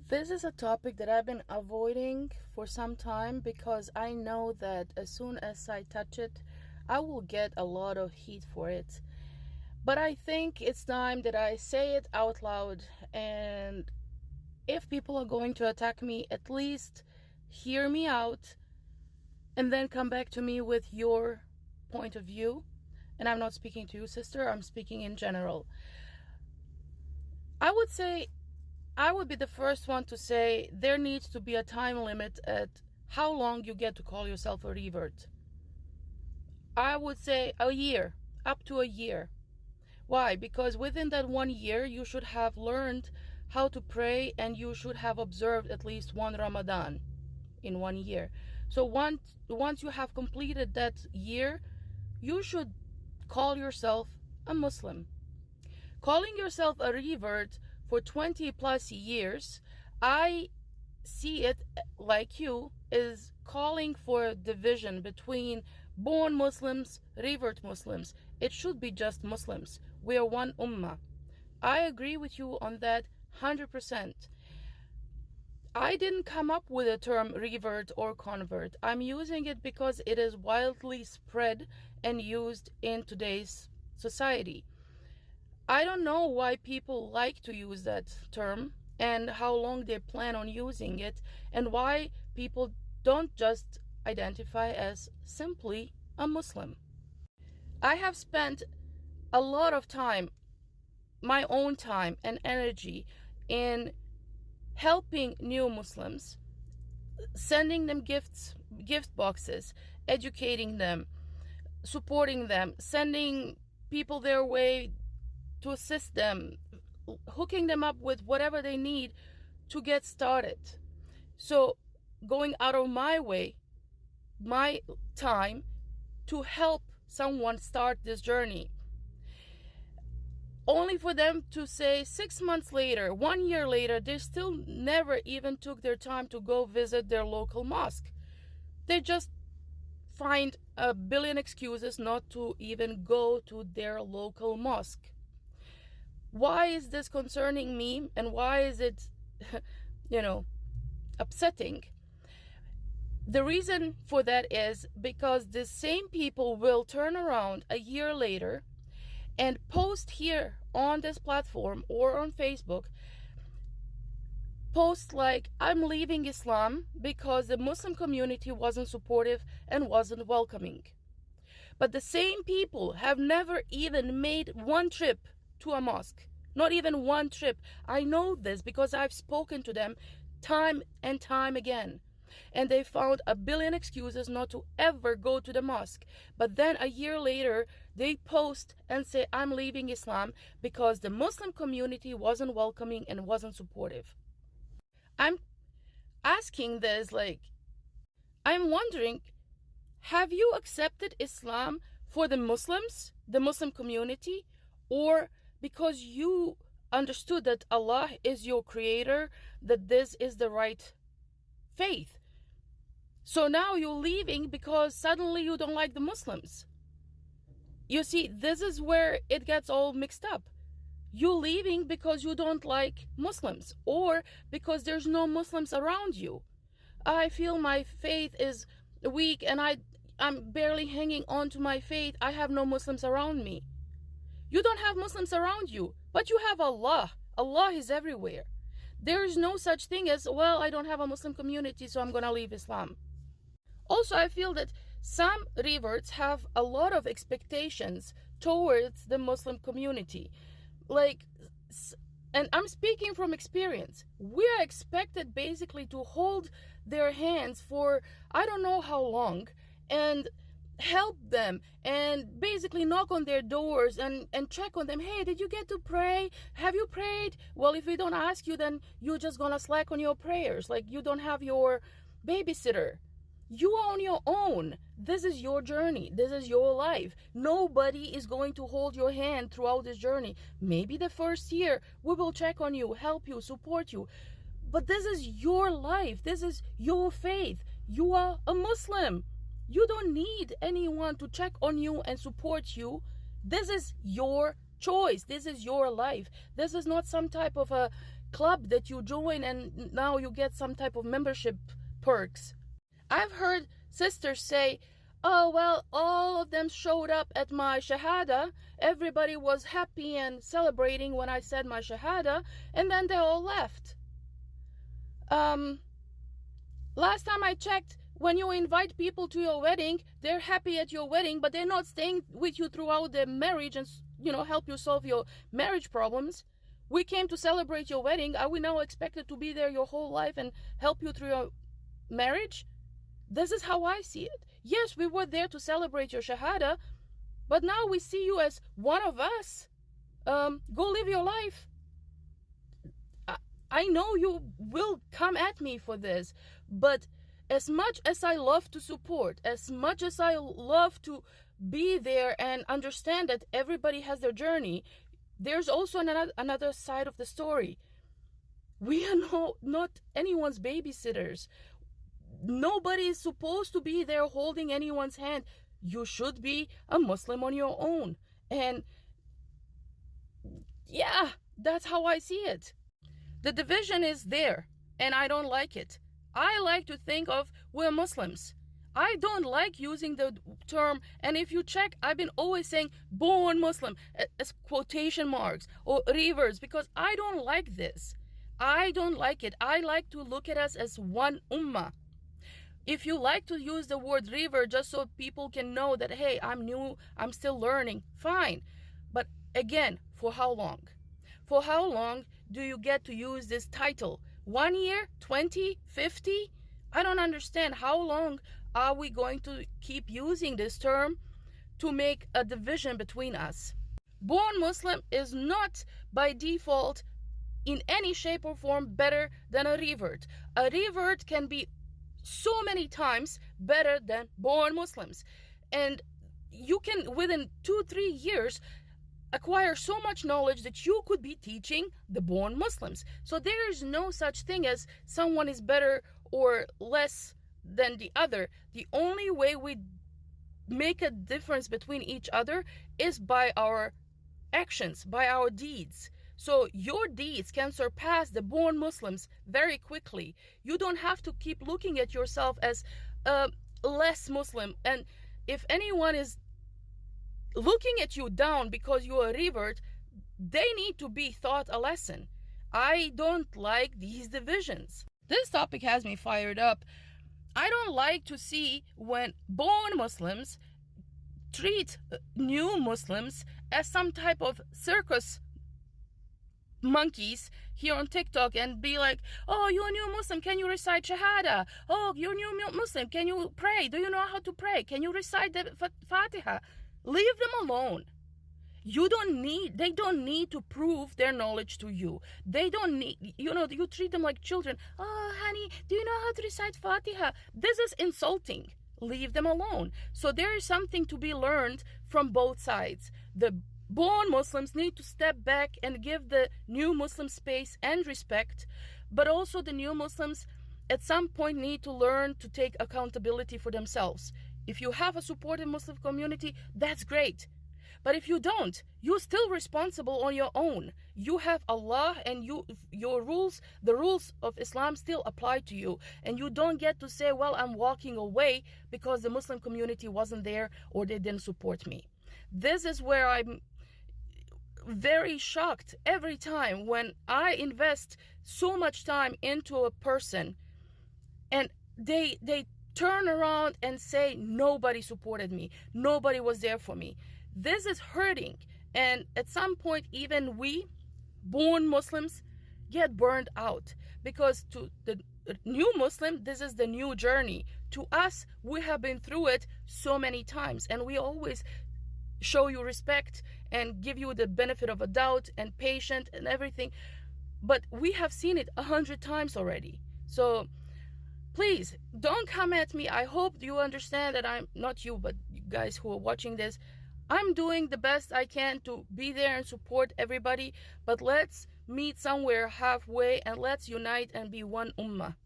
This is a topic that I've been avoiding for some time because I know that as soon as I touch it, I will get a lot of heat for it. But I think it's time that I say it out loud, and if people are going to attack me, at least hear me out and then come back to me with your point of view. And I'm not speaking to you, sister, I'm speaking in general. I would be the first one to say there needs to be a time limit at how long you get to call yourself a revert. I would say a year, up to a year. Why? Because within that 1 year, you should have learned how to pray and you should have observed at least one Ramadan in 1 year. So once you have completed that year, you should call yourself a Muslim. Calling yourself a revert for 20 plus years, I see it like you is calling for division between born Muslims, revert Muslims. It should be just Muslims. We are one ummah. I agree with you on that 100%. I didn't come up with the term revert or convert. I'm using it because it is widely spread and used in today's society. I don't know why people like to use that term and how long they plan on using it, and why people don't just identify as simply a Muslim. I have spent a lot of time, my own time and energy, in helping new Muslims, sending them gift boxes, educating them, supporting them, sending people their way to assist them, hooking them up with whatever they need to get started. So going out of my way, my time, to help someone start this journey, only for them to say 6 months later, 1 year later, they still never even took their time to go visit their local mosque. They just find a billion excuses not to even go to their local mosque. Why is this concerning me, and why is it, upsetting? The reason for that is because the same people will turn around a year later and post here on this platform or on Facebook, post like, I'm leaving Islam because the Muslim community wasn't supportive and wasn't welcoming. But the same people have never even made one trip to a mosque. Not even one trip. I know this because I've spoken to them time and time again. And they found a billion excuses not to ever go to the mosque. But then a year later, they post and say, I'm leaving Islam because the Muslim community wasn't welcoming and wasn't supportive. I'm asking this, I'm wondering, have you accepted Islam for the Muslims, the Muslim community, or because you understood that Allah is your creator, that this is the right faith? So now you're leaving because suddenly you don't like the Muslims. You see, this is where it gets all mixed up. You're leaving because you don't like Muslims, or because there's no Muslims around you. I feel my faith is weak and I'm barely hanging on to my faith. I have no Muslims around me. You don't have Muslims around you, but you have Allah. Allah is everywhere. There is no such thing as, well, I don't have a Muslim community, so I'm going to leave Islam. Also, I feel that some reverts have a lot of expectations towards the Muslim community. And I'm speaking from experience. We are expected basically to hold their hands for I don't know how long and help them and basically knock on their doors and check on them. Hey, did you get to pray? Have you prayed? Well, if we don't ask you, then you're just gonna slack on your prayers. Like you don't have your babysitter. You are on your own. This is your journey. This is your life. Nobody is going to hold your hand throughout this journey. Maybe the first year we will check on you, help you, support you. But this is your life. This is your faith. You are a Muslim. You don't need anyone to check on you and support you. This is your choice. This is your life. This is not some type of a club that you join and now you get some type of membership perks. I've heard sisters say, oh, well, all of them showed up at my shahada. Everybody was happy and celebrating when I said my shahada, and then they all left. Last time I checked, when you invite people to your wedding, they're happy at your wedding, but they're not staying with you throughout the marriage and, help you solve your marriage problems. We came to celebrate your wedding. Are we now expected to be there your whole life and help you through your marriage? This is how I see it. Yes, we were there to celebrate your shahada, but now we see you as one of us. Go live your life. I know you will come at me for this, but as much as I love to support, as much as I love to be there and understand that everybody has their journey, there's also another side of the story. We are not anyone's babysitters. Nobody is supposed to be there holding anyone's hand. You should be a Muslim on your own. And yeah, that's how I see it. The division is there, and I don't like it. I like to think of we're Muslims. I don't like using the term, and if you check, I've been always saying born Muslim as quotation marks or reverts, because I don't like this. I don't like it. I like to look at us as one ummah. If you like to use the word revert just so people can know that, hey, I'm new, I'm still learning, fine. But again, for how long? For how long do you get to use this title? 1 year, 20, 50? I don't understand. How long are we going to keep using this term to make a division between us? Born Muslim is not by default in any shape or form better than a revert. A revert can be so many times better than born Muslims. And you can, within 2-3 years, acquire so much knowledge that you could be teaching the born Muslims. So there is no such thing as someone is better or less than the other. The only way we make a difference between each other is by our actions, by our deeds. So your deeds can surpass the born Muslims very quickly. You don't have to keep looking at yourself as less Muslim. And if anyone is looking at you down because you're a revert, they need to be taught a lesson. I don't like these divisions. This topic has me fired up. I don't like to see when born Muslims treat new Muslims as some type of circus monkeys here on TikTok and be like, oh, you're a new Muslim, can you recite Shahada? Oh, you're a new Muslim, can you pray? Do you know how to pray? Can you recite the Fatiha? Leave them alone. They don't need to prove their knowledge to you. They don't need, you treat them like children. Oh, honey, do you know how to recite Fatiha? This is insulting. Leave them alone. So there is something to be learned from both sides. The born Muslims need to step back and give the new Muslim space and respect, but also the new Muslims at some point need to learn to take accountability for themselves. If you have a supportive Muslim community, that's great. But if you don't, you're still responsible on your own. You have Allah, and your rules, the rules of Islam still apply to you. And you don't get to say, well, I'm walking away because the Muslim community wasn't there or they didn't support me. This is where I'm very shocked every time when I invest so much time into a person and they turn around and say, nobody supported me, nobody was there for me. This is hurting. And at some point, even we, born Muslims, get burned out. Because to the new Muslim, this is the new journey. To us, we have been through it so many times. And we always show you respect and give you the benefit of a doubt and patience and everything. But we have seen it 100 times already. So please, don't come at me. I hope you understand that I'm, not you, but you guys who are watching this, I'm doing the best I can to be there and support everybody, but let's meet somewhere halfway and let's unite and be one ummah.